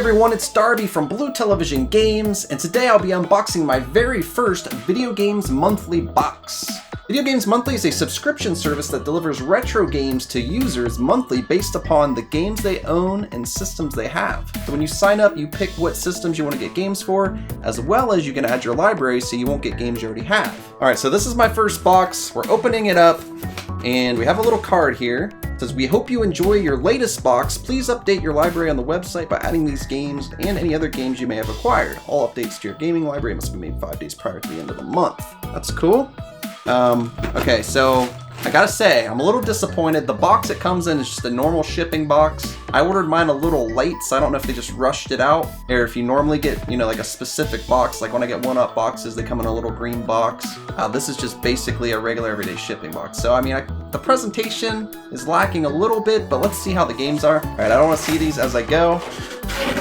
everyone, it's Darby from Blue Television Games, and today I'll be unboxing my very first Video Games Monthly box. Video Games Monthly is a subscription service that delivers retro games to users monthly based upon the games they own and systems they have. So when you sign up, you pick what systems you want to get games for, as well as you can add your library so you won't get games you already have. Alright, so this is my first box. We're opening it up, and we have a little card here. It says, "We hope you enjoy your latest box. Please update your library on the website by adding these games and any other games you may have acquired. All updates to your gaming library must be made 5 days prior to the end of the month." That's cool. Okay, so I gotta say, I'm a little disappointed. The box it comes in is just a normal shipping box. I ordered mine a little late, so I don't know if they just rushed it out, or if you normally get, like a specific box. Like when I get one-up boxes, they come in a little green box. This is just basically a regular everyday shipping box. So, I mean, the presentation is lacking a little bit, but let's see how the games are. All right, I don't want to see these as I go.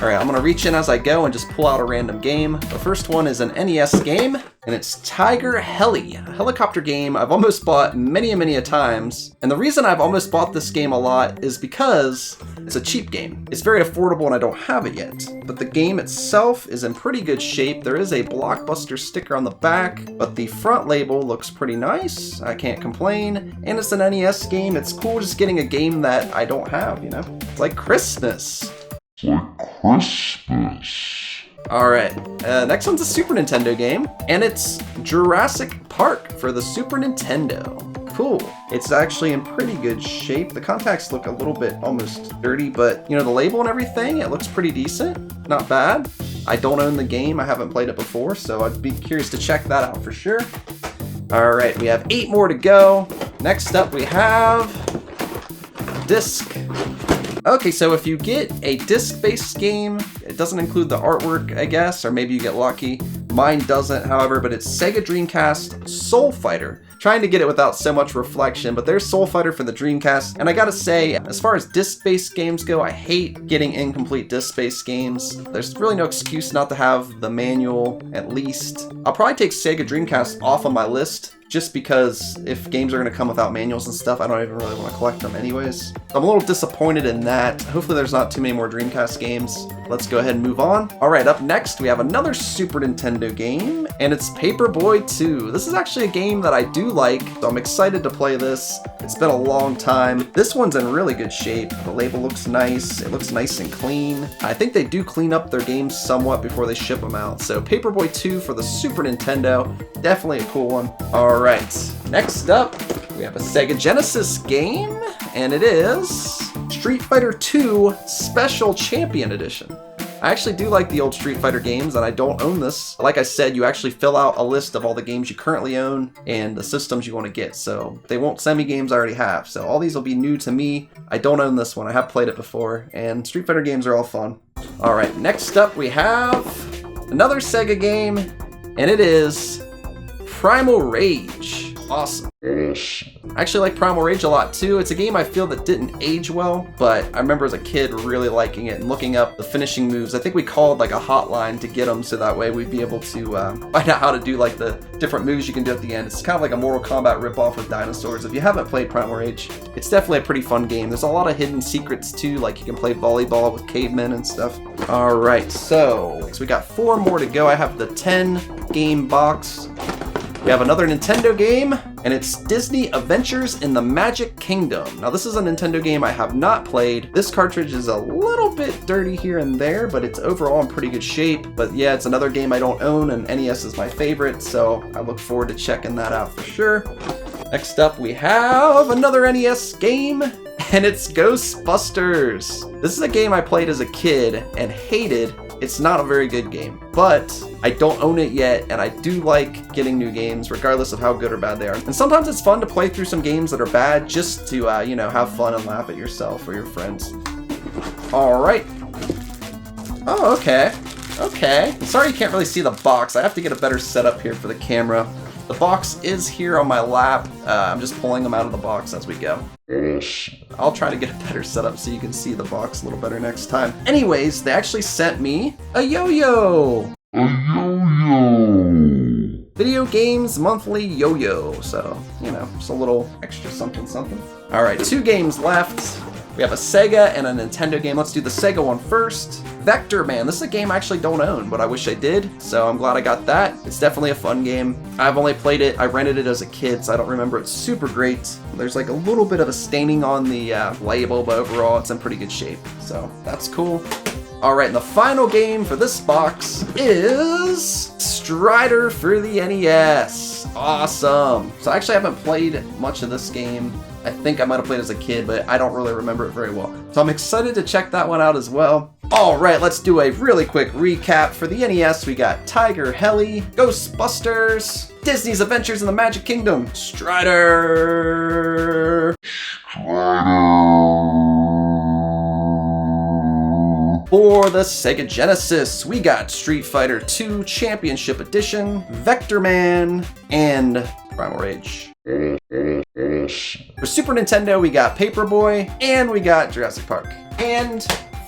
All right, I'm gonna reach in as I go and just pull out a random game. The first one is an NES game, and it's Tiger Heli, a helicopter game I've almost bought many a times. And the reason I've almost bought this game a lot is because it's a cheap game. It's very affordable and I don't have it yet. But the game itself is in pretty good shape. There is a Blockbuster sticker on the back, but the front label looks pretty nice. I can't complain. And it's an NES game. It's cool just getting a game that I don't have, It's like Christmas. Alright, next one's a Super Nintendo game, and it's Jurassic Park for the Super Nintendo. Cool. It's actually in pretty good shape. The contacts look a little bit almost dirty, but the label and everything, it looks pretty decent. Not bad. I don't own the game. I haven't played it before, so I'd be curious to check that out for sure. Alright, we have 8 more to go. Next up we have Disc. Okay, so if you get a disc-based game, it doesn't include the artwork, I guess, or maybe you get lucky. Mine doesn't, however, but it's Sega Dreamcast Soul Fighter. Trying to get it without so much reflection, but there's Soul Fighter for the Dreamcast. And I gotta say, as far as disc-based games go, I hate getting incomplete disc-based games. There's really no excuse not to have the manual, at least. I'll probably take Sega Dreamcast off of my list, just because if games are going to come without manuals and stuff, I don't even really want to collect them anyways. I'm a little disappointed in that. Hopefully there's not too many more Dreamcast games. Let's go ahead and move on. Alright, up next we have another Super Nintendo game, and it's Paperboy 2. This is actually a game that I do like, so I'm excited to play this. It's been a long time. This one's in really good shape. The label looks nice. It looks nice and clean. I think they do clean up their games somewhat before they ship them out. So Paperboy 2 for the Super Nintendo, definitely a cool one. Alright, next up, we have a Sega Genesis game, and it is Street Fighter 2 Special Champion Edition. I actually do like the old Street Fighter games, and I don't own this. Like I said, you actually fill out a list of all the games you currently own and the systems you want to get, so they won't send me games I already have. So all these will be new to me. I don't own this one. I have played it before, and Street Fighter games are all fun. Alright, next up we have another Sega game, and it is Primal Rage. Awesome. I actually like Primal Rage a lot too. It's a game I feel that didn't age well, but I remember as a kid really liking it and looking up the finishing moves. I think we called like a hotline to get them, so that way we'd be able to find out how to do like the different moves you can do at the end. It's kind of like a Mortal Kombat ripoff with dinosaurs. If you haven't played Primal Rage, it's definitely a pretty fun game. There's a lot of hidden secrets too, like you can play volleyball with cavemen and stuff. Alright, so we got 4 more to go. I have the 10 game box. We have another Nintendo game, and it's Disney Adventures in the Magic Kingdom. Now this is a Nintendo game I have not played. This cartridge is a little bit dirty here and there, but it's overall in pretty good shape. But yeah, it's another game I don't own, and NES is my favorite, so I look forward to checking that out for sure. Next up we have another NES game, and it's Ghostbusters. This is a game I played as a kid and hated. It's not a very good game, but I don't own it yet, and I do like getting new games, regardless of how good or bad they are. And sometimes it's fun to play through some games that are bad, just to, have fun and laugh at yourself or your friends. Alright. Oh, okay. Okay. I'm sorry you can't really see the box. I have to get a better setup here for the camera. The box is here on my lap. I'm just pulling them out of the box as we go. I'll try to get a better setup so you can see the box a little better next time. Anyways, they actually sent me a yo-yo. A yo-yo. Video Games Monthly yo-yo. So, just a little extra something. All right, 2 games left. We have a Sega and a Nintendo game. Let's do the Sega one first. Vector Man. This is a game I actually don't own, but I wish I did, so I'm glad I got that. It's definitely a fun game. I've only played it, I rented it as a kid, so I don't remember it super great. There's like a little bit of a staining on the label, but overall it's in pretty good shape, so that's cool. All right, and the final game for this box is Strider for the NES. Awesome. So I actually haven't played much of this game. I think I might have played as a kid, but I don't really remember it very well. So I'm excited to check that one out as well. All right, let's do a really quick recap. For the NES, we got Tiger Heli, Ghostbusters, Disney's Adventures in the Magic Kingdom, Strider. For the Sega Genesis, we got Street Fighter II Championship Edition, Vector Man, and Primal Rage. For Super Nintendo, we got Paperboy, and we got Jurassic Park. And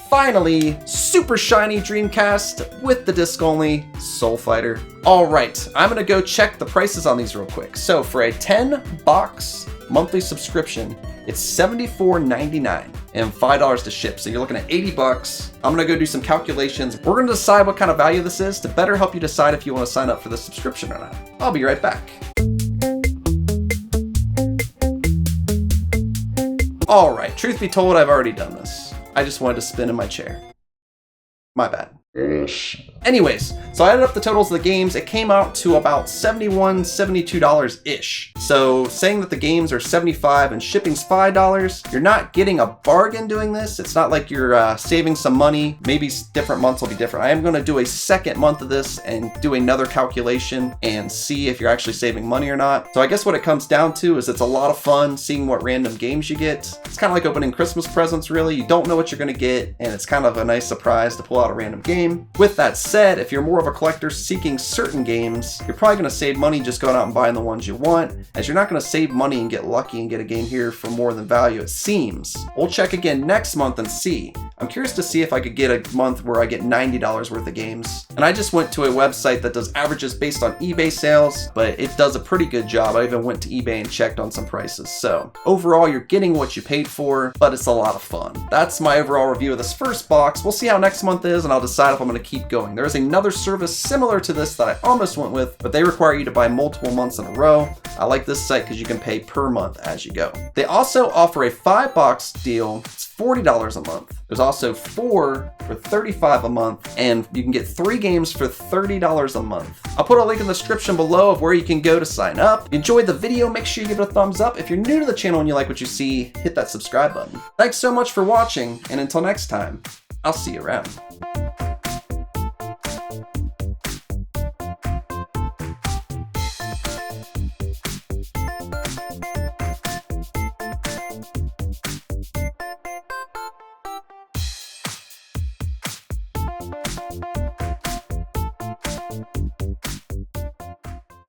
finally, super shiny Dreamcast with the disc only Soul Fighter. All right, I'm gonna go check the prices on these real quick. So for a 10-box monthly subscription, it's $74.99 and $5 to ship. So you're looking at 80 bucks. I'm gonna go do some calculations. We're gonna decide what kind of value this is to better help you decide if you wanna sign up for the subscription or not. I'll be right back. All right, truth be told, I've already done this. I just wanted to spin in my chair. My bad. Anyways, so I added up the totals of the games. It came out to about $71, $72-ish. So saying that the games are $75 and shipping's $5, you're not getting a bargain doing this. It's not like you're saving some money. Maybe different months will be different. I am going to do a second month of this and do another calculation and see if you're actually saving money or not. So I guess what it comes down to is it's a lot of fun seeing what random games you get. It's kind of like opening Christmas presents, really. You don't know what you're going to get, and it's kind of a nice surprise to pull out a random game. With that said, if you're more of a collector seeking certain games, you're probably going to save money just going out and buying the ones you want, as you're not going to save money and get lucky and get a game here for more than value, it seems. We'll check again next month and see. I'm curious to see if I could get a month where I get $90 worth of games. And I just went to a website that does averages based on eBay sales, but it does a pretty good job. I even went to eBay and checked on some prices. So overall, you're getting what you paid for, but it's a lot of fun. That's my overall review of this first box. We'll see how next month is, and I'll decide if I'm going to keep going. There's another service similar to this that I almost went with, but they require you to buy multiple months in a row. I like this site because you can pay per month as you go. They also offer a 5-box deal. It's $40 a month. There's also 4 for $35 a month, and you can get 3 games for $30 a month. I'll put a link in the description below of where you can go to sign up. If you enjoyed the video, make sure you give it a thumbs up. If you're new to the channel and you like what you see, hit that subscribe button. Thanks so much for watching, and until next time, I'll see you around.